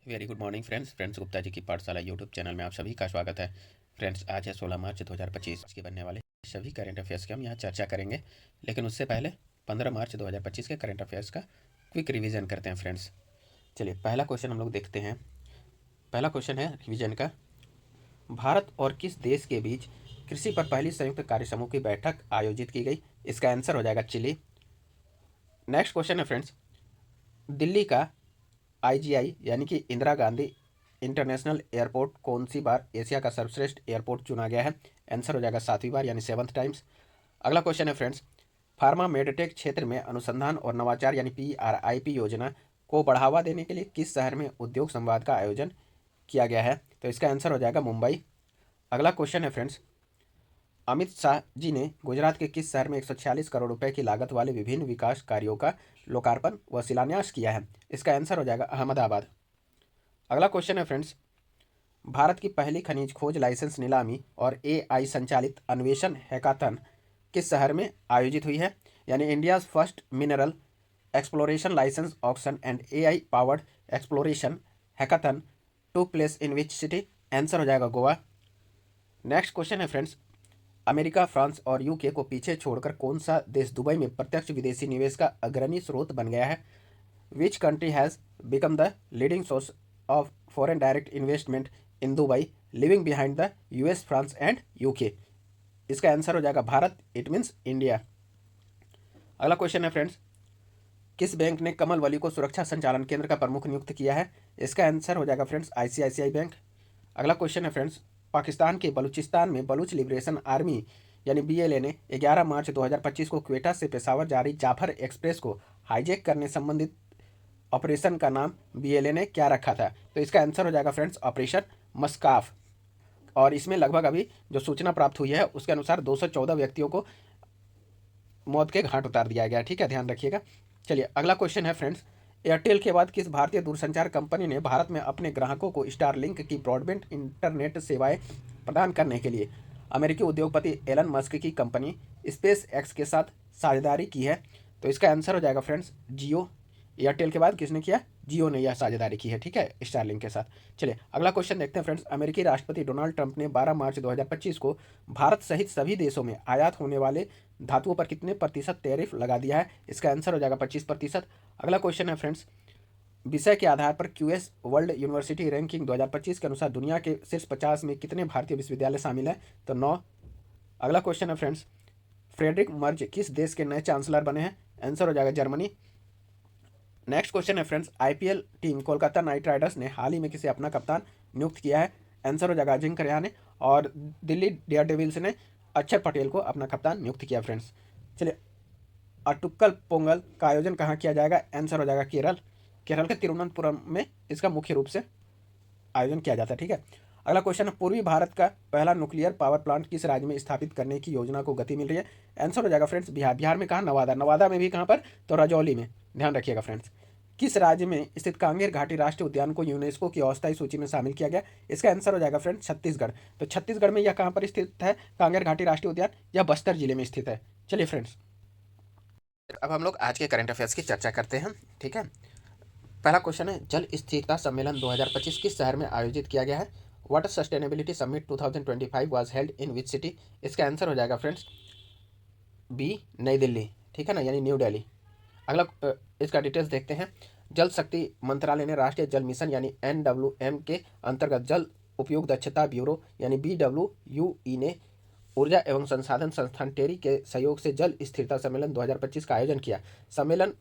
Very good morning friends Gupta ji की पाठशाला YouTube channel में आप सभी का स्वागत है। फ्रेंड्स आज है 16 मार्च 2025 के बनने वाले सभी करंट अफेयर्स की हम यहाँ चर्चा करेंगे। लेकिन उससे पहले 15 मार्च 2025 के करंट अफेयर्स का क्विक रिवीजन करते हैं फ्रेंड्स। चलिए पहला क्वेश्चन हम लोग देखते हैं। पहला क्वेश्चन है रिवीजन का, भारत और किस देश के बीच कृषि पर पहली संयुक्त कार्य समूह की बैठक आयोजित की गई? इसका आंसर हो जाएगा चिली। नेक्स्ट क्वेश्चन है फ्रेंड्स, दिल्ली का आईजीआई यानी कि इंदिरा गांधी इंटरनेशनल एयरपोर्ट कौन सी बार एशिया का सर्वश्रेष्ठ एयरपोर्ट चुना गया है? आंसर हो जाएगा 7वीं बार यानी 7th टाइम्स। अगला क्वेश्चन है फ्रेंड्स, फार्मा मेडटेक क्षेत्र में अनुसंधान और नवाचार यानी PRIP योजना को बढ़ावा देने के लिए किस शहर में उद्योग संवाद का आयोजन किया गया है? तो इसका आंसर हो जाएगा मुंबई। अगला क्वेश्चन है फ्रेंड्स, अमित शाह जी ने गुजरात के किस शहर में 146 करोड़ रुपए की लागत वाले विभिन्न विकास कार्यों का लोकार्पण व शिलान्यास किया है? इसका आंसर हो जाएगा अहमदाबाद। अगला क्वेश्चन है फ्रेंड्स, भारत की पहली खनिज खोज लाइसेंस नीलामी और AI संचालित अन्वेषण हैकाथन किस शहर में आयोजित हुई है? यानी India first mineral exploration licence auction and AI powered exploration hackathon to place in which city? Answer हो जाएगा गोवा। नेक्स्ट क्वेश्चन है फ्रेंड्स, अमेरिका, फ्रांस और यूके को पीछे छोड़कर कौन सा देश दुबई में प्रत्यक्ष विदेशी निवेश का अग्रणी स्रोत बन गया है? Which country has become the leading source of foreign direct investment in Dubai, living behind the US, France and UK? इसका आंसर हो जाएगा भारत, इट मीन्स इंडिया। अगला क्वेश्चन है फ्रेंड्स, किस बैंक ने कमल वली को सुरक्षा संचालन केंद्र का प्रमुख नियुक्त किया है? इसका आंसर हो जाएगा फ्रेंड्स ICICI बैंक। अगला क्वेश्चन है फ्रेंड्स, पाकिस्तान के बलूचिस्तान में बलूच लिबरेशन आर्मी यानी BLA ने 11 मार्च 2025 को क्वेटा से पेशावर जारी जाफर एक्सप्रेस को हाईजैक करने संबंधित ऑपरेशन का नाम BLA ने क्या रखा था? तो इसका आंसर हो जाएगा फ्रेंड्स ऑपरेशन मस्काफ। और इसमें लगभग अभी जो सूचना प्राप्त हुई है उसके अनुसार 214 व्यक्तियों को मौत के घाट उतार दिया गया। ठीक है, ध्यान रखिएगा। चलिए अगला क्वेश्चन है फ्रेंड्स, एयरटेल के बाद किस भारतीय दूरसंचार कंपनी ने भारत में अपने ग्राहकों को स्टारलिंक की ब्रॉडबैंड इंटरनेट सेवाएं प्रदान करने के लिए अमेरिकी उद्योगपति एलन मस्क की कंपनी स्पेस एक्स के साथ साझेदारी की है? तो इसका आंसर हो जाएगा फ्रेंड्स जियो। एयरटेल के बाद किसने किया? जियो ने यह साझेदारी की है, ठीक है, स्टारलिंक के साथ। चलिए अगला क्वेश्चन देखते हैं फ्रेंड्स, अमेरिकी राष्ट्रपति डोनाल्ड ट्रंप ने 12 मार्च 2025 को भारत सहित सभी देशों में आयात होने वाले धातुओं पर कितने प्रतिशत टैरिफ लगा दिया है? इसका आंसर हो जाएगा 25%। अगला क्वेश्चन है फ्रेंड्स, विषय के आधार पर QS वर्ल्ड यूनिवर्सिटी रैंकिंग 2025 के अनुसार दुनिया के शीर्ष 50 में कितने भारतीय विश्वविद्यालय शामिल हैं? तो 9। अगला क्वेश्चन है फ्रेंड्स, फ्रेडरिक मर्ज किस देश के नए चांसलर बने हैं? आंसर हो जाएगा जर्मनी। नेक्स्ट क्वेश्चन है friends, IPL team Kolkata night Riders ने हाल ही में किसे अपना कप्तान नियुक्त किया है? आंसर हो जाएगा अजिंक्य रहाणे। और दिल्ली डेयर डेविल्स ने अक्षर पटेल को अपना कप्तान नियुक्त किया फ्रेंड्स। चलिए, अटुक्कल पोंगल का आयोजन कहाँ किया जाएगा? आंसर हो जाएगा केरल। केरल के तिरुवनंतपुरम में इसका मुख्य रूप से आयोजन किया जाता है। ठीक है, अगला क्वेश्चन है, पूर्वी भारत का पहला न्यूक्लियर पावर प्लांट किस राज्य में स्थापित करने की योजना को गति मिल रही है? आंसर हो जाएगा फ्रेंड्स बिहार। बिहार में कहाँ? नवादा। नवादा में भी कहाँ पर? तो रजौली में। ध्यान रखिएगा फ्रेंड्स। किस राज्य में स्थित कांगेर घाटी राष्ट्रीय उद्यान को यूनेस्को की अस्थायी सूची में शामिल किया गया? इसका आंसर हो जाएगा फ्रेंड्स छत्तीसगढ़। तो छत्तीसगढ़ में यह कहाँ पर स्थित है कांगेर घाटी राष्ट्रीय उद्यान? यह बस्तर जिले में स्थित है। चलिए फ्रेंड्स, अब हम लोग आज के करंट अफेयर्स की चर्चा करते हैं। ठीक है, पहला क्वेश्चन है, जल स्थिरता सम्मेलन 2025 किस शहर में आयोजित किया गया है? Water sustainability summit 2025 was held in which city? इसका आंसर हो जाएगा फ्रेंड्स B, नई दिल्ली। ठीक है ना, यानी न्यू दिल्ली। अगला इसका डिटेल्स देखते हैं, जल शक्ति मंत्रालय ने राष्ट्रीय जल मिशन यानी NWM के अंतर्गत जल उपयोग दक्षता ब्यूरो यानी BWUE ने ऊर्जा एवं संसाधन संस्थान टेरी के सहयोग से जल स्थिरता सम्मेलन 2025 का आयोजन किया। सम्मेलन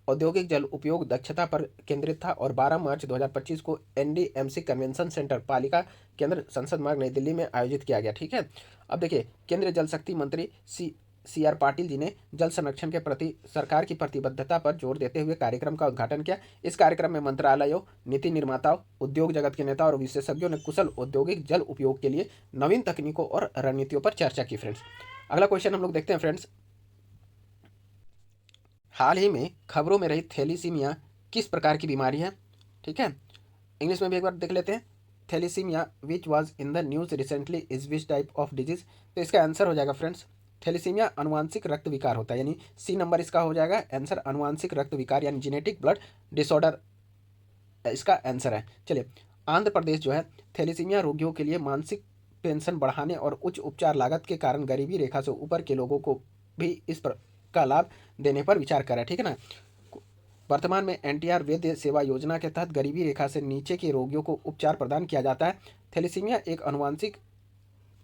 औद्योगिक जल उपयोग दक्षता पर केंद्रित था और 12 मार्च 2025 को NDMC कन्वेंशन सेंटर पालिका केंद्र संसद मार्ग नई दिल्ली में आयोजित किया गया। ठीक है, अब देखिए, केंद्रीय जल शक्ति मंत्री CR पाटिल जी ने जल संरक्षण के प्रति सरकार की प्रतिबद्धता पर जोर देते हुए कार्यक्रम का उद्घाटन किया। इस कार्यक्रम में मंत्रालयों, नीति निर्माताओं, उद्योग जगत के नेता और विशेषज्ञों ने कुशल औद्योगिक जल उपयोग के लिए नवीन तकनीकों और रणनीतियों पर चर्चा की फ्रेंड्स। अगला क्वेश्चन हम लोग देखते हैं फ्रेंड्स, हाल ही में खबरों में रही थैलीसीमिया किस प्रकार की बीमारी है? ठीक है, इंग्लिश में भी एक बार देख लेते हैं, thalassemia which was in the news recently is which type of disease? तो इसका आंसर हो जाएगा फ्रेंड्स थैलीसीमिया अनुवांशिक रक्त विकार होता है, यानी C नंबर इसका हो जाएगा आंसर, अनुवांशिक रक्त विकार यानी जेनेटिक ब्लड डिसऑर्डर इसका आंसर है। चलिए, आंध्र प्रदेश जो है थैलेसीमिया रोगियों के लिए मानसिक पेंशन बढ़ाने और उच्च उपचार लागत के कारण गरीबी रेखा से ऊपर के लोगों को भी इस पर का लाभ देने पर विचार कर रहा है, ठीक है ना। वर्तमान में एनटीआर वैद्य सेवा योजना के तहत गरीबी रेखा से नीचे के रोगियों को उपचार प्रदान किया जाता है। थैलेसीमिया एक आनुवंशिक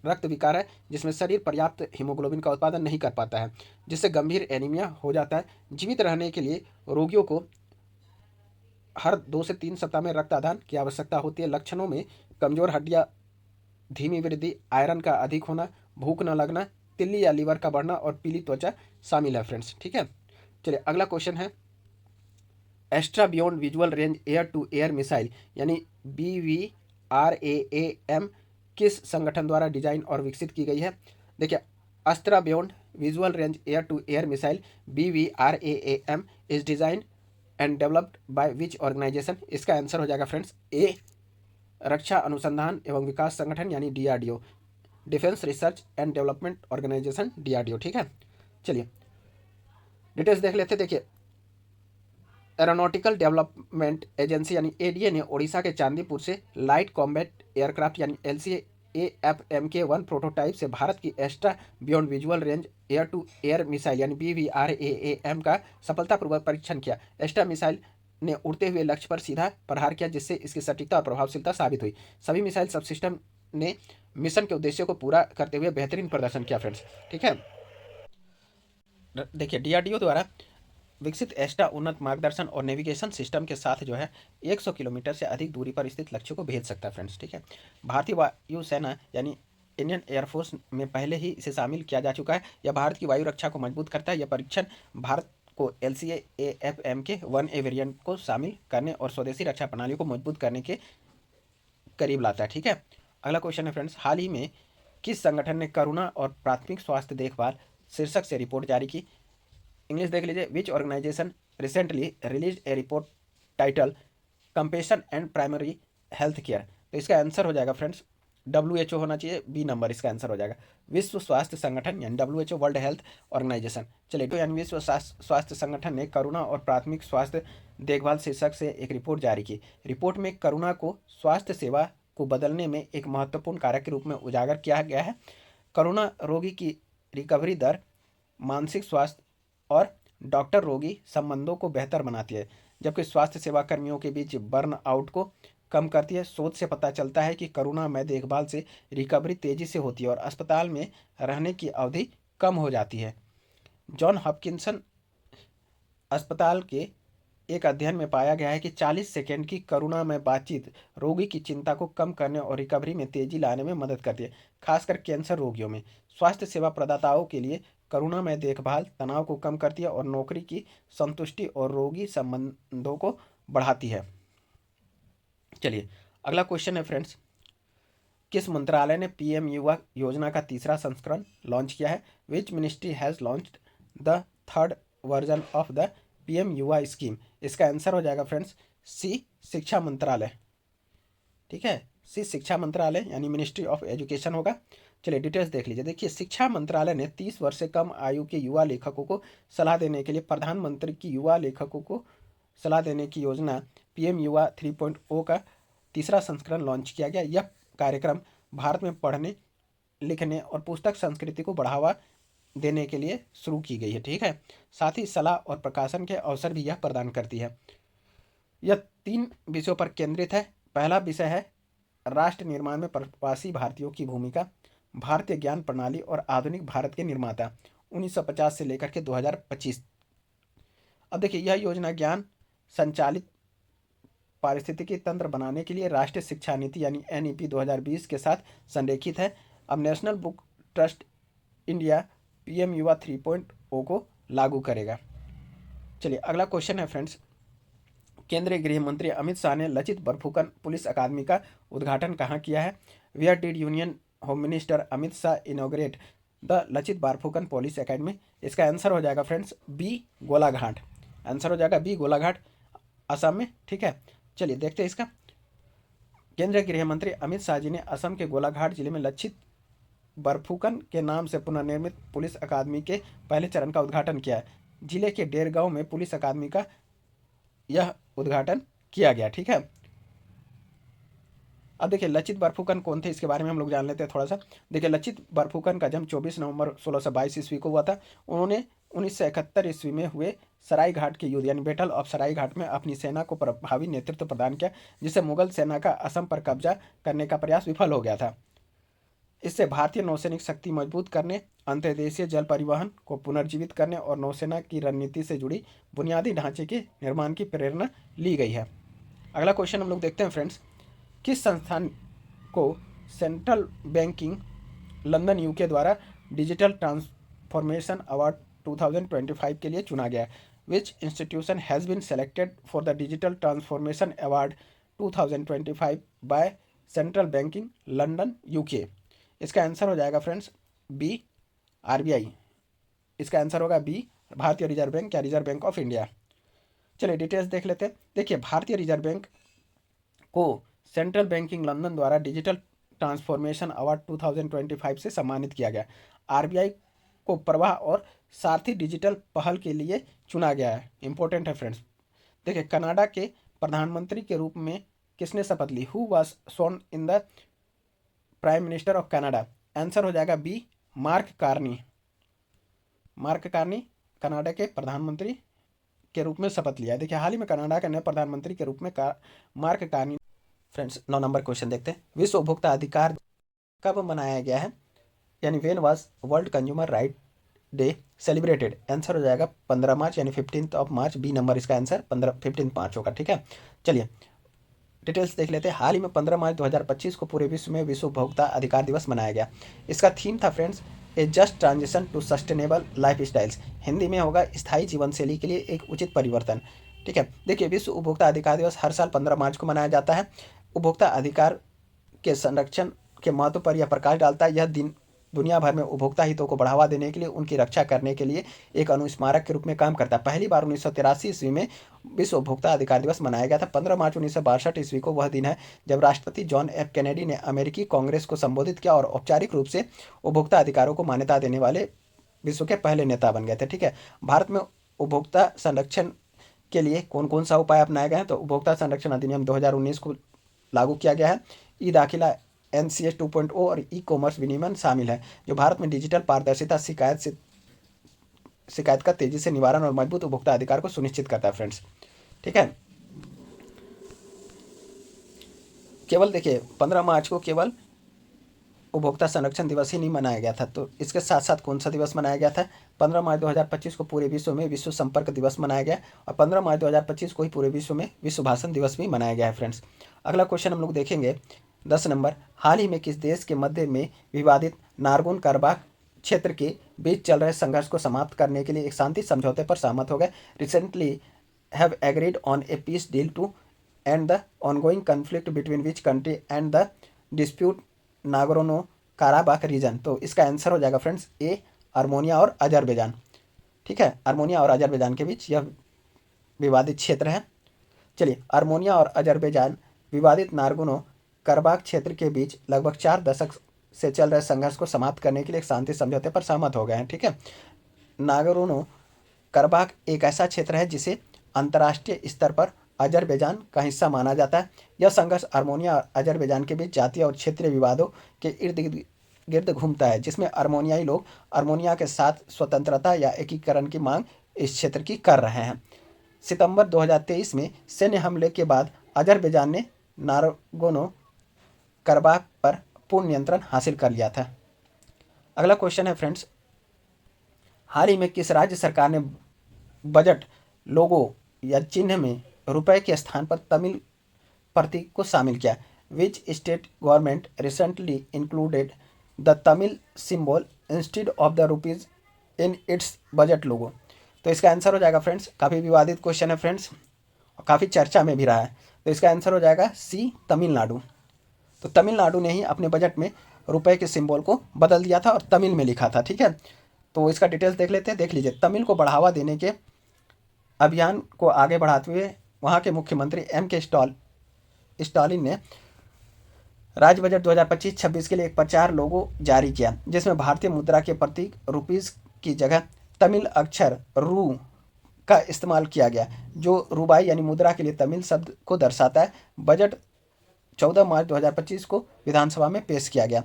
रक्त विकार है जिसमें शरीर पर्याप्त हीमोग्लोबिन का उत्पादन नहीं कर पाता है, जिससे गंभीर एनीमिया हो जाता है। जीवित रहने के लिए रोगियों को हर 2 से 3 सप्ताह में रक्तदान की आवश्यकता होती है। लक्षणों में कमजोर हड्डियां, धीमी वृद्धि, आयरन का अधिक होना, भूख न लगना, तिल्ली या लीवर का बढ़ना और पीली त्वचा शामिल है फ्रेंड्स, ठीक है। चलिए, अगला क्वेश्चन है, extra beyond visual range air to air missile यानी BVRAAM किस संगठन द्वारा डिजाइन और विकसित की गई है। देखिए, Astra beyond visual range air to air missile BVRAAM is design and developed by which organisation. इसका आंसर हो जाएगा फ्रेंड्स ए, रक्षा अनुसंधान एवं विकास संगठन यानी DRDO, defence research and development organisation DRDO, ठीक है। चलिए, डिटेल्स देख लेते। देखिए, एरोनॉटिकल डेवलपमेंट एजेंसी यानी ADA ने ओडिशा के चांदीपुर से लाइट कॉम्बैट एयरक्राफ्ट यानी LCA-AFMK-1 प्रोटोटाइप से भारत की extra beyond visual range air to air missile यानी BVRAAM का सफलतापूर्वक परीक्षण किया। एक्स्ट्रा मिसाइल ने उड़ते हुए लक्ष्य पर सीधा प्रहार किया, जिससे इसकी सटीकता और प्रभावशीलता साबित हुई। सभी मिसाइल सबसिस्टम ने मिशन के उद्देश्यों को पूरा करते हुए बेहतरीन प्रदर्शन किया फ्रेंड्स, ठीक है। देखिए, DRDO द्वारा विकसित एक्स्ट्रा उन्नत मार्गदर्शन और नेविगेशन सिस्टम के साथ जो है 100 किलोमीटर से अधिक दूरी पर स्थित लक्ष्यों को भेज सकता है फ्रेंड्स, ठीक है। भारतीय वायुसेना यानी इंडियन एयरफोर्स में पहले ही इसे शामिल किया जा चुका है। यह भारत की वायु रक्षा को मजबूत करता है। यह परीक्षण भारत को LCA-AFMK-1A वेरिएंट को शामिल करने और स्वदेशी रक्षा प्रणाली को मजबूत करने के करीब लाता है, ठीक है। अगला क्वेश्चन है फ्रेंड्स, हाल ही में किस संगठन ने करुणा और प्राथमिक स्वास्थ्य देखभाल शीर्षक से रिपोर्ट जारी की। इंग्लिश देख लीजिए, which organisation recently release a report title compassion and primary health care. तो इसका आंसर हो जाएगा फ्रेंड्स WHO होना चाहिए, B नंबर इसका आंसर हो जाएगा। विश्व स्वास्थ्य संगठन यानी WHO, वर्ल्ड हेल्थ ऑर्गेनाइजेशन। चलिए, तो यानी विश्व स्वास्थ्य संगठन ने करुणा और प्राथमिक स्वास्थ्य देखभाल शीर्षक से एक रिपोर्ट जारी की। रिपोर्ट में करुणा को स्वास्थ्य सेवा को बदलने में एक महत्वपूर्ण कारक के रूप में उजागर किया गया है। करुणा रोगी की रिकवरी दर, मानसिक स्वास्थ्य और डॉक्टर रोगी संबंधों को बेहतर बनाती है, जबकि स्वास्थ्य सेवा कर्मियों के बीच बर्न आउट को कम करती है। शोध से पता चलता है कि करुणा में देखभाल से रिकवरी तेजी से होती है और अस्पताल में रहने की अवधि कम हो जाती है। जॉन हॉपकिंसन अस्पताल के एक अध्ययन में पाया गया है कि 40 सेकेंड की करुणा में बातचीत रोगी की चिंता को कम करने और रिकवरी में तेजी लाने में मदद करती है, खासकर कैंसर रोगियों में। स्वास्थ्य सेवा प्रदाताओं के लिए करुणा में देखभाल तनाव को कम करती है और नौकरी की संतुष्टि और रोगी संबंधों को बढ़ाती है। चलिए, अगला क्वेश्चन है फ्रेंड्स, किस मंत्रालय ने PM युवा योजना का तीसरा संस्करण लॉन्च किया है। Which ministry has launched the third version of the PM युवा स्कीम। इसका आंसर हो जाएगा फ्रेंड्स C, शिक्षा मंत्रालय, ठीक है। C, शिक्षा मंत्रालय यानी मिनिस्ट्री ऑफ एजुकेशन होगा। चलिए, डिटेल्स देख लीजिए। देखिए, शिक्षा मंत्रालय ने 30 वर्ष से कम आयु के युवा लेखकों को सलाह देने के लिए प्रधानमंत्री की युवा लेखकों को सलाह देने की योजना PM युवा 3.0 का तीसरा संस्करण लॉन्च किया गया। यह कार्यक्रम भारत में पढ़ने, लिखने और पुस्तक संस्कृति को बढ़ावा देने के लिए शुरू की गई है, ठीक है। साथ ही सलाह और प्रकाशन के अवसर भी यह प्रदान करती है। यह 3 विषयों पर केंद्रित है। पहला विषय है राष्ट्र निर्माण में प्रवासी भारतीयों की भूमिका, भारतीय ज्ञान प्रणाली और आधुनिक भारत के निर्माता 1950 से लेकर के 2025। अब देखिए, यह योजना ज्ञान संचालित पारिस्थितिकी तंत्र बनाने के लिए राष्ट्रीय शिक्षा नीति यानी NEP 2020 के साथ संरेखित है। अब national book trust India PM युवा 3.0 को लागू करेगा। चलिए, अगला क्वेश्चन है फ्रेंड्स, केंद्रीय गृह मंत्री अमित शाह ने लचित बरफुकन पुलिस अकादमी का उद्घाटन कहाँ किया है। Where did union home minister Amit Shah inaugurate the Lachit Barphukan police academy. इसका आंसर हो जाएगा फ्रेंड्स B, गोलाघाट। आंसर हो जाएगा B, गोलाघाट, असम में, ठीक है। चलिए, देखते हैं इसका। केंद्रीय गृह मंत्री अमित शाह जी ने असम के गोलाघाट जिले में लचित बरफुकन के नाम से पुनर्निर्मित पुलिस अकादमी के पहले चरण का उद्घाटन किया है। जिले के डेरगांव में पुलिस अकादमी का यह उद्घाटन किया गया। ठीक है, अब देखिए लचित बरफुकन कौन थे, इसके बारे में हम लोग जान लेते हैं थोड़ा सा। देखिए लचित बरफुकन का जन्म 24 नवंबर 1622 ईस्वी को हुआ था। उन्होंने 1971 ईस्वी में हुए सराय घाट के युद्ध यानी बैटल ऑफ सराय घाट में अपनी सेना को प्रभावी नेतृत्व प्रदान किया, जिससे मुगल सेना का असम पर कब्जा करने का प्रयास विफल हो गया था। इससे भारतीय नौसैनिक शक्ति मजबूत करने, अंतर्देशीय जल परिवहन को पुनर्जीवित करने और नौसेना की रणनीति से जुड़ी बुनियादी ढांचे के निर्माण की प्रेरणा ली गई है। अगला क्वेश्चन हम लोग देखते हैं फ्रेंड्स, किस संस्थान को सेंट्रल बैंकिंग लंदन यूके द्वारा डिजिटल ट्रांसफॉर्मेशन अवार्ड 2025 के लिए चुना गया है? Which institution has been selected for the digital transformation award 2025 by central banking London UK? इसका आंसर हो जाएगा फ्रेंड्स बी, आरबीआई। इसका आंसर होगा बी, भारतीय रिजर्व बैंक या रिजर्व बैंक ऑफ इंडिया। चलिए डिटेल्स देख लेते हैं। देखिए भारतीय रिजर्व बैंक को सेंट्रल बैंकिंग लंदन द्वारा डिजिटल ट्रांसफॉर्मेशन अवार्ड 2025 से सम्मानित किया गया। आरबीआई को प्रवाह और सारथी डिजिटल पहल के लिए चुना गया है। इंपॉर्टेंट है फ्रेंड्स। देखिए कनाडा के प्रधानमंत्री के रूप में किसने शपथ ली? Who was sworn in the prime minister of Canada? Answer हो जाएगा b, Mark Carney. Mark Carney Canada के प्रधानमंत्री के रूप में शपथ लिया है। देखिए हाल ही में कनाडा के नए प्रधानमंत्री के रूप में mark Carney. Friends 9 number question देखते हैं, विश्व उपभोक्ता अधिकार कब मनाया गया है? यानी when was world consumer right day celebrated? Answer हो जाएगा 15 मार्च यानी 15 मार्च, बी नंबर इसका आंसर 15 मार्च होगा। ठीक है, चलिए डिटेल्स देख लेते हैं। हाल ही में 15 मार्च 2025 को पूरे विश्व में विश्व उपभोक्ता अधिकार दिवस मनाया गया। इसका थीम था friends a just transition to sustainable lifestyles. Hindi में होगा स्थायी जीवन शैली के लिए एक उचित परिवर्तन। ठीक है, देखिए विश्व उपभोक्ता अधिकार दिवस हर साल 15 मार्च को मनाया जाता है। उपभोक्ता अधिकार के संरक्षण के महत्व पर यह प्रकाश डालता है। यह दिन दुनिया भर में उपभोक्ता हितों को बढ़ावा देने के लिए, उनकी रक्षा करने के लिए एक अनुस्मारक के रूप में काम करता है। पहली बार 1983 ईस्वी में विश्व उपभोक्ता अधिकार दिवस मनाया गया था। 15 मार्च 1962 ईस्वी को वह दिन है जब राष्ट्रपति जॉन एफ कैनेडी ने अमेरिकी कांग्रेस को संबोधित किया और औपचारिक रूप से उपभोक्ता अधिकारों को मान्यता देने वाले विश्व के पहले नेता बन गए थे। ठीक है, भारत में उपभोक्ता संरक्षण के लिए कौन कौन सा उपाय अपनाए गए हैं? तो उपभोक्ता संरक्षण अधिनियम 2019 को लागू किया गया है। ई दाखिला NCS 2.0 और ई कॉमर्स विनियमन शामिल है, जो भारत में डिजिटल पारदर्शिता, शिकायत का तेजी से निवारण और मजबूत उपभोक्ता अधिकार को सुनिश्चित करता है फ्रेंड्स। ठीक है, केवल देखिए 15 मार्च को केवल उपभोक्ता संरक्षण दिवस ही नहीं मनाया गया था, तो इसके साथ साथ कौन सा दिवस मनाया गया था? 15 मार्च 2025 को पूरे विश्व में विश्व संपर्क दिवस मनाया गया और 15 मार्च 2025 को ही पूरे विश्व में विश्व भाषण दिवस भी मनाया गया है फ्रेंड्स। अगला क्वेश्चन हम लोग देखेंगे 10 नंबर, हाल ही में किस देश के मध्य में विवादित नारगोन कराबाख क्षेत्र के बीच चल रहे संघर्ष को समाप्त करने के लिए एक शांति समझौते पर सहमत हो गए? Recently have agreed on a peace deal to end the ongoing conflict between which country and the dispute Nagorno Karabakh region? तो इसका आंसर हो जाएगा फ्रेंड्स ए, आर्मेनिया और अजरबैजान। ठीक है, आर्मेनिया और अजरबैजान के बीच यह विवादित क्षेत्र है। चलिए, आर्मेनिया और अजरबैजान विवादित नागोर्नो कराबाख क्षेत्र के बीच लगभग 4 दशक से चल रहे संघर्ष को समाप्त करने के लिए एक शांति समझौते पर सहमत हो गए हैं। ठीक है, नागोर्नो कराबाख एक ऐसा क्षेत्र है जिसे अंतर्राष्ट्रीय स्तर पर अजरबैजान का हिस्सा माना जाता है। यह संघर्ष आर्मेनिया और अजरबैजान के बीच जातीय और क्षेत्रीय विवादों के इर्द गिर्द घूमता है, जिसमें आर्मेनियाई लोग आर्मेनिया के साथ स्वतंत्रता या एकीकरण की मांग इस क्षेत्र की कर रहे हैं। सितंबर 2023 में सैन्य हमले के बाद अजरबैजान ने नागोर्नो कराबाख पर पूर्ण नियंत्रण हासिल कर लिया था। अगला क्वेश्चन है फ्रेंड्स, हाल ही में किस राज्य सरकार ने बजट लोगो या चिन्ह में रुपए के स्थान पर तमिल प्रतीक को शामिल किया? Which state government recently included the Tamil symbol instead of the rupees in its budget logo? तो इसका आंसर हो जाएगा फ्रेंड्स, काफ़ी विवादित क्वेश्चन है फ्रेंड्स और काफ़ी चर्चा में भी रहा है, तो इसका आंसर हो जाएगा सी, तमिलनाडु। तो तमिलनाडु ने ही अपने बजट में रुपए के सिंबल को बदल दिया था और तमिल में लिखा था। ठीक है, तो इसका डिटेल्स देख लेते हैं। देख लीजिए, तमिल को बढ़ावा देने के अभियान को आगे बढ़ाते हुए वहाँ के मुख्यमंत्री M.K. स्टालिन ने राज्य बजट 2025-26 के लिए एक प्रचार लोगो जारी किया, जिसमें भारतीय मुद्रा के प्रतीक रुपीस की जगह तमिल अक्षर रू का इस्तेमाल किया गया, जो रूबाई यानी मुद्रा के लिए तमिल शब्द को दर्शाता है। बजट 14 मार्च 2025 को विधानसभा में पेश किया गया।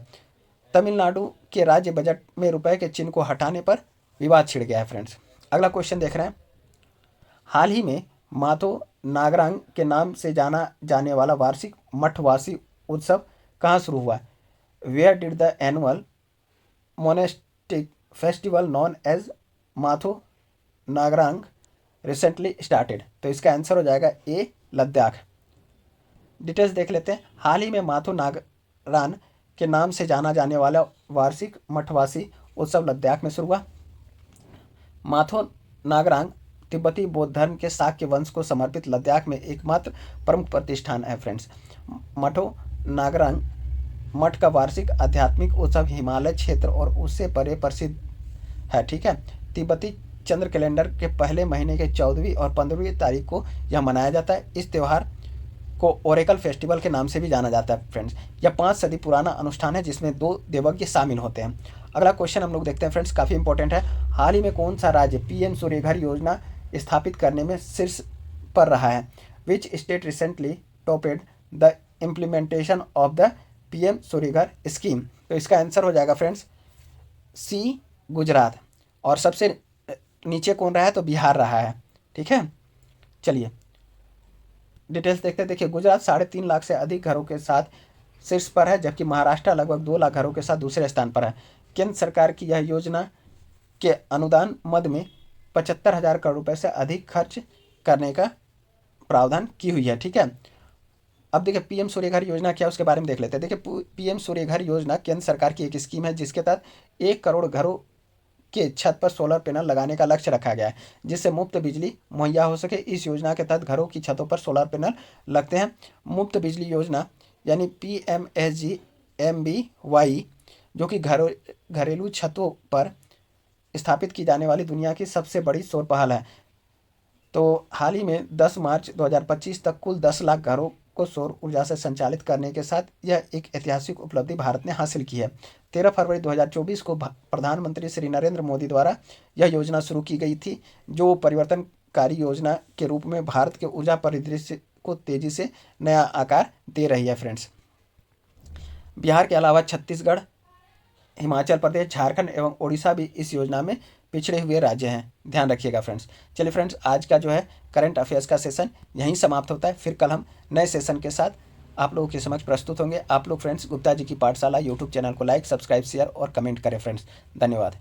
तमिलनाडु के राज्य बजट में रुपए के चिन्ह को हटाने पर विवाद छिड़ गया है फ्रेंड्स। अगला क्वेश्चन देख रहे हैं, हाल ही में माथो नागरांग के नाम से जाना जाने वाला वार्षिक मठवासी उत्सव कहाँ शुरू हुआ? Where did the annual monastic festival known as Matho Nagrang recently started? तो इसका आंसर हो जाएगा ए, लद्दाख। डिटेल्स देख लेते हैं। हाल ही में माथो नागरान के नाम से जाना जाने वाला वार्षिक मठवासी उत्सव लद्दाख में शुरू हुआ। माथो नागरांग तिब्बती बौद्ध धर्म के शाक्य वंश को समर्पित लद्दाख में एकमात्र प्रमुख प्रतिष्ठान है फ्रेंड्स। मठो नागरांग मठ का वार्षिक आध्यात्मिक उत्सव हिमालय क्षेत्र और उससे परे प्रसिद्ध है। ठीक है, तिब्बती चंद्र कैलेंडर के पहले महीने के 14वीं और 15वीं तारीख को यह मनाया जाता है। इस त्यौहार को ओरेकल फेस्टिवल के नाम से भी जाना जाता है फ्रेंड्स। यह 5 सदी पुराना अनुष्ठान है जिसमें 2 देवज्ञ शामिल होते हैं। अगला क्वेश्चन हम लोग देखते हैं फ्रेंड्स, काफ़ी इंपॉर्टेंट है। हाल ही में कौन सा राज्य पीएम सूर्यघर योजना स्थापित करने में शीर्ष पर रहा है? Which state recently topped the implementation of the PM Suryaghar scheme? तो इसका आंसर हो जाएगा फ्रेंड्स सी, गुजरात। और सबसे नीचे कौन रहा है? तो बिहार रहा है। ठीक है, चलिए डिटेल्स देखते हैं। देखिए, गुजरात 3.5 लाख से अधिक घरों के साथ शीर्ष पर है, जबकि महाराष्ट्र लगभग 2 लाख घरों के साथ दूसरे स्थान पर है। केंद्र सरकार की यह योजना के अनुदान मद में 75,000 करोड़ रुपए से अधिक खर्च करने का प्रावधान की हुई है। ठीक है, अब देखिए पीएम सूर्यघर योजना क्या है उसके बारे में देख लेते हैं। देखिए, पीएम सूर्यघर योजना केंद्र सरकार की एक स्कीम है जिसके तहत 1 करोड़ घरों के छत पर सोलर पैनल लगाने का लक्ष्य रखा गया है, जिससे मुफ्त बिजली मुहैया हो सके। इस योजना के तहत घरों की छतों पर सोलर पैनल लगते हैं। मुफ्त बिजली योजना यानी PMSGMBY, जो कि घरेलू छतों पर स्थापित की जाने वाली दुनिया की सबसे बड़ी सौर पहल है। तो हाल ही में 10 मार्च 2025 तक कुल 10 लाख घरों को सौर ऊर्जा से संचालित करने के साथ यह एक ऐतिहासिक उपलब्धि भारत ने हासिल की है। 13 फरवरी 2024 को प्रधानमंत्री श्री नरेंद्र मोदी द्वारा यह योजना शुरू की गई थी, जो परिवर्तनकारी योजना के रूप में भारत के ऊर्जा परिदृश्य को तेजी से नया आकार दे रही है फ्रेंड्स। बिहार के अलावा छत्तीसगढ़, हिमाचल प्रदेश, झारखंड एवं ओडिशा भी इस योजना में पिछड़े हुए राज्य हैं, ध्यान रखिएगा फ्रेंड्स। चलिए फ्रेंड्स, आज का जो है करंट अफेयर्स का सेशन यहीं समाप्त होता है। फिर कल हम नए सेशन के साथ आप लोगों के समक्ष प्रस्तुत होंगे। आप लोग फ्रेंड्स गुप्ता जी की पाठशाला यूट्यूब चैनल को लाइक, सब्सक्राइब, शेयर और कमेंट करें फ्रेंड्स। धन्यवाद।